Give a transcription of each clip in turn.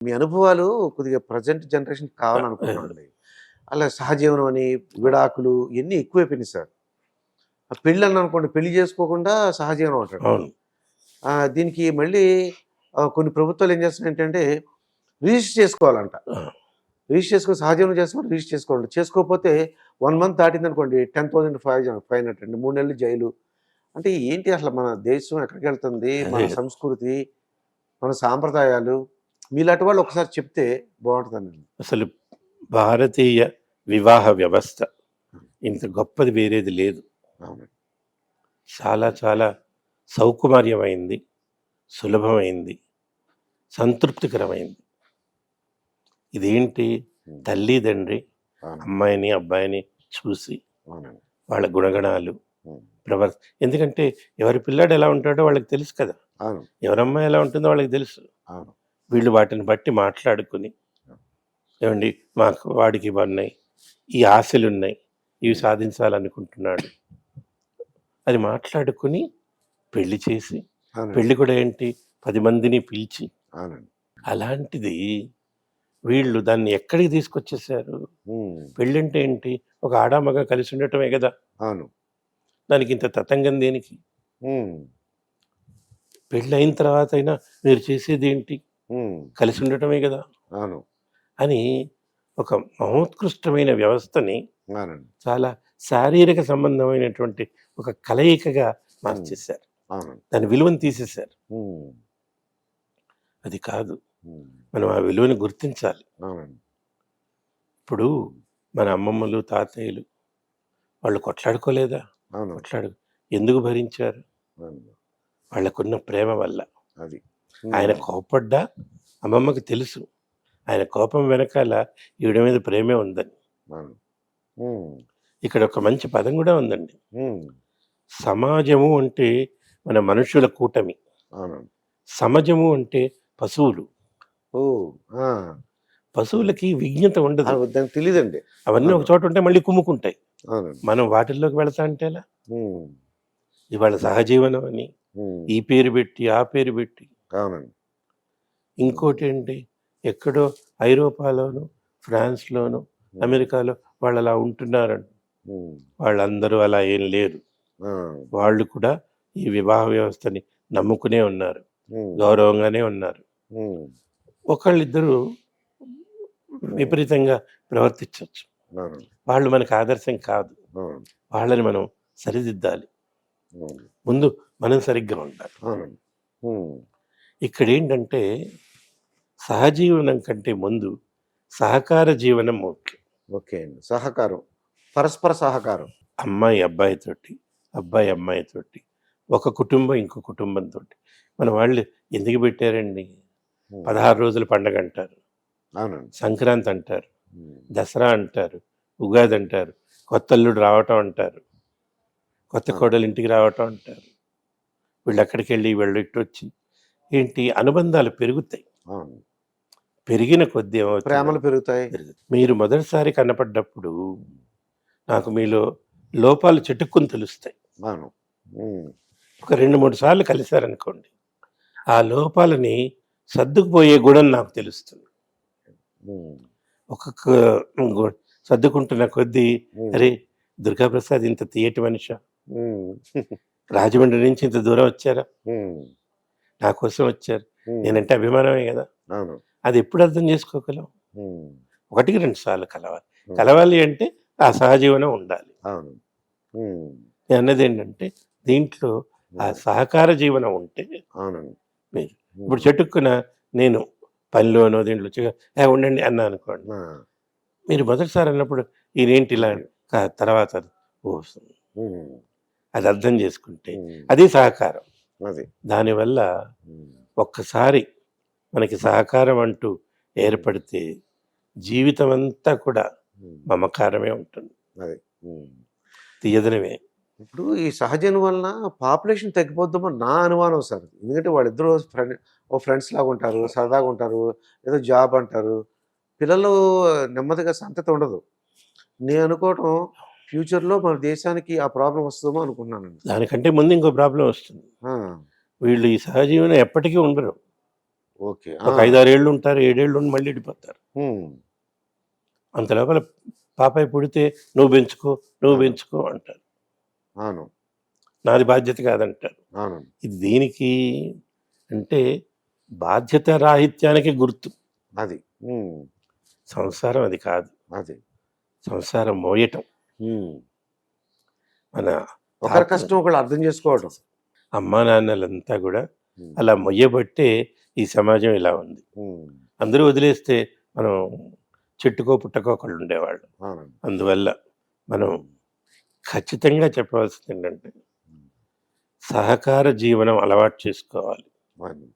మీ అనుభవాలు కొద్దిగా ప్రెజెంట్ జనరేషన్‌కి కావాలనుకుంటున్నానండి. అలా సహజీవనం అని, విడాకులు ఇయన్నీ ఎక్కువైపోయినాయి సార్. పెళ్ళన్నానుకోండి, పెళ్లి చేసుకోకుండా సహజీవనం అంటాడు. అవును. దీనికి మళ్ళీ కొన్ని ప్రభుత్వాలు ఏం చేస్తున్నాయంటే రిజిస్టర్ చేసుకోవాలంట. ఆ! రిజిస్టర్ చేసుకొని సహజీవనం చేస్తున్నప్పుడు రిజిస్టర్ చేసుకోవాలి. చేసుకోకపోతే 1 మంత్ దాటిందనుకోండి 10,000 ఫైన్ అంటండి. 3 నెలలు జైలు. అంటే ఏంటి అసలు మన దేశం ఎక్కడికెళ్తుంది? మన అదే. సంస్కృతి, మన సాంప్రదాయాలు మీలాంటి వాళ్ళు ఒకసారి చెప్తే బావుంటదనండి. అసలు భారతీయ వివాహ వ్యవస్థ ఇంత గొప్పది వేరేది లేదు. అవునండి. చాలా చాలా సౌకుమార్యమైంది, సులభమైంది, సంతృప్తికరమైంది. ఇదేంటి హ్మ్. తల్లి, తండ్రి అవునండి. అమ్మాయిని, అబ్బాయిని చూసి అవునండి. వాళ్ళ గుణగణాలు, హ్మ్. ఎందుకంటే ఎవరి పిల్లాడు ఎలా ఉంటాడో వాళ్ళకి తెలుసు కదా! అవును. ఎవరమ్మాయి ఎలా ఉంటుందో వాళ్ళకి తెలుసు. అవును. వీళ్ళు వాటిని బట్టి మాట్లాడుకొని, ఏవండి మాకు వాడికి ఇవన్నాయి, ఈ ఆశలున్నాయి, ఇవి హ్మ్. సాధించాలనుకుంటున్నాడు. అది మాట్లాడుకొని పెళ్లి చేసి, అవునండి. పెళ్లి కూడా ఏంటి 10 మందిని పిలిచి, అవునండి. అలాంటిది వీళ్ళు దాన్ని ఎక్కడికి తీసుకొచ్చేసారు? హ్మ్. పెళ్ళంటే ఏంటి? ఒక ఆడ, మగ కలిసి ఉండటమే గదా! అవును. దానికింత తతంగం దేనికి? హ్మ్. పెళ్ళయిన తర్వాతైనా మీరు చేసేదేంటి? హ్మ్. కలిసి ఉండటమే గదా! అవును. అని ఒక మహోత్కృష్టమైన వ్యవస్థని అవునండి. చాలా శారీరక సంబంధమైనటువంటి ఒక కలయికగా హ్మ్. మార్చేశారు. అవునండి. దాని విలువను తీసేశారు. హ్మ్. అది కాదు. హ్మ్. మనం ఆ విలువని గుర్తించాలి. అవునండి. ఇప్పుడు మన అమ్మమ్మలు, తాతయ్యలు వాళ్ళు కొట్లాడుకోలేదా? అవును. ఎందుకు భరించారు? అవును. వాళ్ళకున్న ప్రేమ వల్ల. అది. ఆయన హ్మ్. కోప్పడ్డా అమ్మమ్మకి తెలుసు. ఆయన కోపం వెనకాల ఈవిడ మీద ప్రేమే ఉందని. అవును. హ్మ్. ఇక్కడ ఒక మంచి పదం గూడా ఉందండి. హ్మ్. సమాజము అంటే మన మనుషుల కూటమి. అవునండి. సమాజము అంటే పశువులు. ఓహ్! ఆ! పశువులకి విజ్ఞత ఉండదు. దానికి తెలీదండి. అవన్నీ ఒక అవును. చోట ఉంటే మళ్ళీ కుమ్ముకుంటాయి. అవునండి. మనం వాటిల్లోకి వెళతా అంటే ఎలా? హ్మ్. ఇవాళ సహజీవనం అని హ్మ్. ఈ పేరు పెట్టి, ఆ పేరు పెట్టి, అవునండి. హ్మ్. ఇంకోటేంటి ఎక్కడో ఐరోపాలోను, ఫ్రాన్స్‌లోను, హ్మ్. అమెరికాలో వాళ్ళలా ఉంటున్నారంట. హ్మ్. వాళ్ళందరూ అలా ఏం లేరు. ఆ! వాళ్ళు కూడా ఈ వివాహ వ్యవస్థని నమ్ముకునే ఉన్నారు. హ్మ్. గౌరవంగానే ఉన్నారు. హ్మ్. ఒకళ్ళిద్దరు హ్మ్. విపరీతంగా ప్రవర్తించొచ్చు. అవునండి. వాళ్ళు మనకు ఆదర్శం కాదు. అవును. వాళ్ళని మనం సరిదిద్దాలి. అవును. ముందు మనం సరిగ్గా ఉండాలి. అవునండి. హ్మ్. ఇక్కడేంటంటే సహజీవనం కంటే ముందు సహకార జీవనం ముఖ్యం. ఓకే అండి. సహకారం. పరస్పర సహకారం. అమ్మాయి అబ్బాయితోటి, అబ్బాయి అమ్మాయితోటి, ఒక కుటుంబం ఇంకో కుటుంబంతోటి. మన వాళ్ళు ఎందుకు పెట్టారండి? హ్మ్. 16 రోజుల పండగంటారు. అవునండి. సంక్రాంతి అంటారు. హ్మ్. దసరా అంటారు. ఉగాది అంటారు. కొత్తల్లుడు రావటం అంటారు. కొత్త అవును. కోడలు ఇంటికి రావటం అంటారు. వీళ్ళక్కడికెళ్ళి వీళ్ళు ఇటొచ్చి ఏంటి అనుబంధాలు పెరుగుతాయి. అవును. పెరిగిన కొద్దీ ప్రేమలు ఏమవుతుందంటే పెరుగుతాయి. మీరు మొదటిసారి కనపడ్డప్పుడు హ్మ్. నాకు మీలో లోపాలు చటుక్కున తెలుస్తాయి. అవును. హ్మ్. ఒక 2, 3 సార్లు కలిసారనుకోండి. ఆ లోపాలని సర్దుకుపోయే గుణం నాకు తెలుస్తుంది. హ్మ్. ఒక్కొక్క గు సర్దుకుంటున్న కొద్దీ హ్మ్. అరే! దుర్గాప్రసాద్ ఇంత తియ్యటి మనిషా? హ్మ్. రాజమండ్రి నుంచి ఇంత దూరం వచ్చారా? హ్మ్. నా కోసం వచ్చారు. హ్మ్. నేనంటే అభిమానమే గదా! అవును. అది ఎప్పుడు అర్థం చేసుకోగలం? హ్మ్. ఒకటికి 2 సార్లు కలవాలి. హ్మ్. కలవాలి అంటే ఆ సహజీవనం ఉండాలి. అవును. హ్మ్. నేనన్నదేంటంటే దీంట్లో ఆ హ్మ్. సహకార జీవనం ఉంటే అవునండి. మీరు ఇప్పుడు హ్మ్. చటుక్కున నేను పనిలోనో దీంట్లో ఉండండి అన్నా అనుకోండి. ఆ! మీరు మొదటిసారి అన్నప్పుడు ఈయనేంటి ఇలా అది. తర్వాత ఓహ్! హ్మ్. అది అర్థం చేసుకుంటే హ్మ్. అది సహకారం. అది. దానివల్ల హ్మ్. ఒక్కసారి మనకి సహకారం అంటూ హ్మ్. ఏర్పడితే జీవితమంతా కూడా హ్మ్. మమకారమే ఉంటుంది. అది. హ్మ్. తీయదనమే. ఇప్పుడు ఈ సహజం వలన పాపులేషన్ తగ్గిపోద్దేమో నా అనుమానం సార్. ఎందుకంటే వాళ్ళిద్దరూ ఫ్రెండ్స్ లాగా ఉంటారు. సరదాగా ఉంటారు. ఏదో జాబ్ అంటారు. పిల్లలు నెమ్మదిగా సంతతి ఉండదు. నేను అనుకోవటం ఫ్యూచర్‌లో మన దేశానికి ఆ ప్రాబ్లమ్ వస్తదేమో అనుకుంటున్నానండి. దానికంటే ముందు ఇంకో ప్రాబ్లమ్ వస్తుంది. ఆ! వీళ్ళు ఈ సహజీవనం ఎప్పటికీ ఉండరు. ఓకే. ఒక 5-6 ఏళ్ళు ఉంటారు, 7 ఏళ్ళు ఉండి మళ్ళీ వెళ్ళిపోతారు. హ్మ్. అంత లోపల పాపాయి పుడితే నువ్వు పెంచుకో, నువ్వు అవును. పెంచుకో అంటారు. అవును. నాది బాధ్యత కాదంటారు. అవునండి. ఇది దేనికి అంటే బాధ్యత రాహిత్యానికి గుర్తు. అది. హ్మ్. సంసారం అది కాదు. అది. సంసారం మోయటం. హ్మ్. మన ఒకరి తాత కష్టం ఒకళ్ళు అర్థం చేసుకోవడం. అమ్మా నాన్నలంతా కూడా హ్మ్. అలా మొయ్యబట్టే ఈ సమాజం ఇలా ఉంది. హ్మ్. అందరూ వదిలేస్తే మనం చెట్టుకో పుట్టకో ఒకళ్ళు ఉండేవాళ్ళు. అవునండి. అందువల్ల మనం ఖచ్చితంగా చెప్పవలసింది ఏంటంటే హ్మ్. సహకార జీవనం అలవాటు చేసుకోవాలి. అది.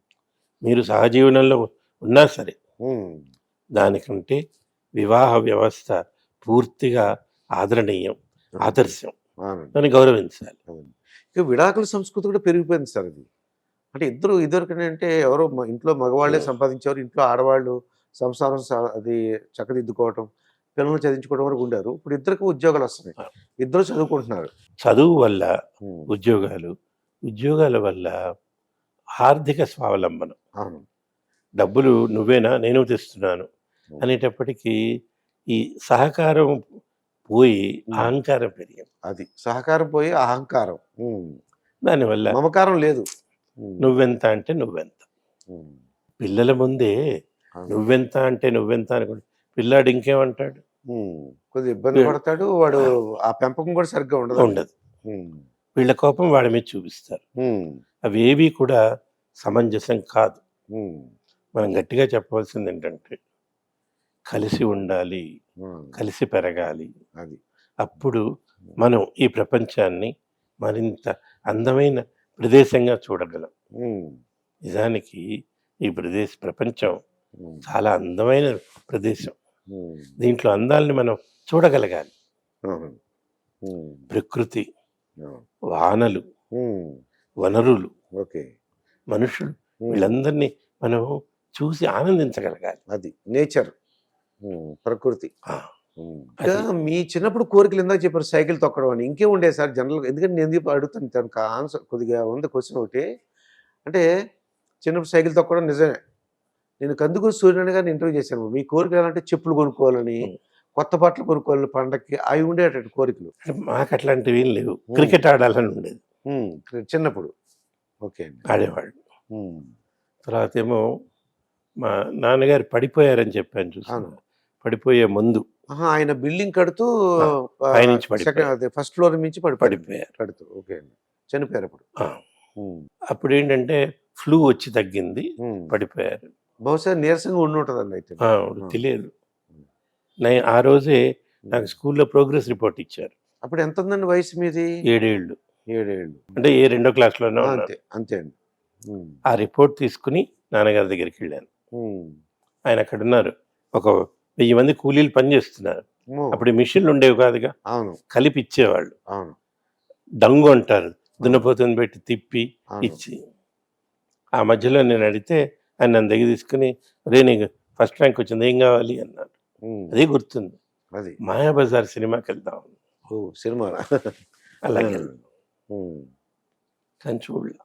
మీరు సహజీవనంలో ఉన్నా సరే హ్మ్. దానికంటే వివాహ వ్యవస్థ పూర్తిగా ఆదరణీయం, అవును. ఆదర్శం. అవునండి. దాన్ని గౌరవించాలి. అవును. ఇక విడాకుల సంస్కృతి కూడా పెరిగిపోయింది సార్ అది. అంటే ఇద్దరు ఇదివరకనంటే ఎవరో ఇంట్లో మగవాళ్ళే హ్మ్. సంపాదించేవారు. ఇంట్లో ఆడవాళ్ళు సంసారం అది చక్కదిద్దుకోవటం, పిల్లల్ని చదివించుకోవడం వరకు ఉండారు. ఇప్పుడు ఇద్దరికి ఉద్యోగాలొస్తున్నాయి. ఆ! ఇద్దరు చదువుకుంటున్నారు. చదువు వల్ల హ్మ్. ఉద్యోగాలు, ఉద్యోగాల వల్ల ఆర్థిక స్వావలంబన. అవును. డబ్బులు నువ్వేనా? నేను తెస్తున్నాను హ్మ్. అనేటప్పటికీ ఈ సహకారం పోయి హ్మ్. అహంకారం పెరిగింది. అది. సహకారం పోయి అహంకారం. హ్మ్. దానివల్ల మమకారం లేదు. హ్మ్. నువ్వెంత అంటే నువ్వెంత. హ్మ్. పిల్లల ముందే అవును. నువ్వెంత అంటే నువ్వెంత అనుకుంటే పిల్లాడు ఇంకేమంటాడు? హ్మ్. కొద్దిగా ఇబ్బంది వీడు పడతాడు. వాడు ఆ! ఆ పెంపకం కూడా సరిగ్గా ఉండదండి. ఉండదు. హ్మ్. వీళ్ళ కోపం వాడి మీద చూపిస్తారు. హ్మ్. అవేవి కూడా సమంజసం కాదు. హ్మ్. మనం గట్టిగా చెప్పవలసిందేంటంటే కలిసి ఉండాలి. హ్మ్. కలిసి పెరగాలి. అది. అప్పుడు హ్మ్. మనం ఈ ప్రపంచాన్ని మరింత అందమైన ప్రదేశంగా చూడగలం. హ్మ్. నిజానికి ఈ ప్రపంచం హ్మ్. చాలా అందమైన ప్రదేశం. హ్మ్. దీంట్లో అందాల్ని మనం చూడగలగాలి. అవును. హ్మ్. ప్రకృతి, అవును. వానలు, హ్మ్. వనరులు, ఓకే. మనుషులు హ్మ్. వీళ్ళందరినీ మనం చూసి ఆనందించగలగాలి. అది. నేచర్. హ్మ్. ప్రకృతి. ఆ! హ్మ్. ఇంకా అది. మీ చిన్నప్పుడు కోరికలు ఇందాక చెప్పారు సైకిల్ తొక్కడం అని. ఇంకేం ఉండేది సార్ జనరల్‌గా? ఎందుకంటే నేను ఎందుకు అడుగుతాను దానికి ఆన్సర్ కొద్దిగా ఉంది క్వెషన్ ఒకటి. అంటే చిన్నప్పుడు సైకిల్ తొక్కడం నిజమే. నేను కందుకూరి సూర్యనారాయణ గారిని ఇంటర్వ్యూ చేశాను. మీ కోరికలు ఎలా అంటే చెప్పులు కొనుక్కోవాలని, హ్మ్. కొత్త బట్టలు కొనుక్కోవాలని పండక్కి అవి ఉండేటండి కోరికలు. మాకట్లాంటివేం లేవు. హ్మ్. క్రికెట్ ఆడాలని ఉండేది. హ్మ్. చిన్నప్పుడు. ఓకే అండి. ఆడేవాళ్ళు. హ్మ్. తర్వాతేమో మా నాన్నగారు పడిపోయారని చెప్పాను అవును. చూసారా? పడిపోయే ముందు ఆహా! ఆయన బిల్డింగ్ కడుతూ ఆ! పైనుంచి పడిపోయారు. అదే ఫస్ట్ ఫ్లోర్ నుంచి పడిపోయారండి. పడిపోయారు. కడుతూ. ఓకే అండి. చనిపోయారప్పుడు. ఆ! హ్మ్. అప్పుడేంటంటే ఫ్లూ వచ్చి తగ్గింది. హ్మ్. పడిపోయారు. బహుశా నీరసంగా ఉండుంటదండి అయితే. ఆ! ఆ! తెలియదు. హ్మ్. ఆ రోజే హ్మ్. నాకు స్కూల్‌లో ప్రోగ్రెస్ రిపోర్ట్ ఇచ్చారు. అప్పుడు ఎంతుందండి వయసు మీది? 7 ఏళ్ళు. 7 ఏళ్ళు. అంటే ఏ రెండో క్లాస్‌లోనో ఆ! ఉన్నాను. అంతే. అంతే అండి. హ్మ్. ఆ రిపోర్ట్ తీసుకొని నాన్నగారి దగ్గరికెళ్ళాను. హ్మ్. ఆయన అక్కడున్నారు. ఒక 1000 మంది కూలీలు పని చేస్తున్నారు. అమ్మో! అప్పుడు ఈ మిషన్‌లుండేవి కాదుగా. అవును. కలిపి ఇచ్చేవాళ్ళు. అవును. డంగు అంటారు. అవును. దున్నపోతుని పెట్టి తిప్పి అవును. ఇచ్చి. ఆ మధ్యలో నేను అడిగితే ఆయన నన్ను దగ్గర తీసుకొని "ఒరేయ్! నీకు ఫస్ట్ ర్యాంక్ వచ్చింది. ఏం కావాలి?" అన్నాడు. హ్మ్. అదే గుర్తుంది. అది. 'మాయాబజార్' సినిమాకెళ్దాం. ఓహ్! సినిమానా? ఆ! అలాగెళ్ళాం. హ్మ్. కానీ చూడలా.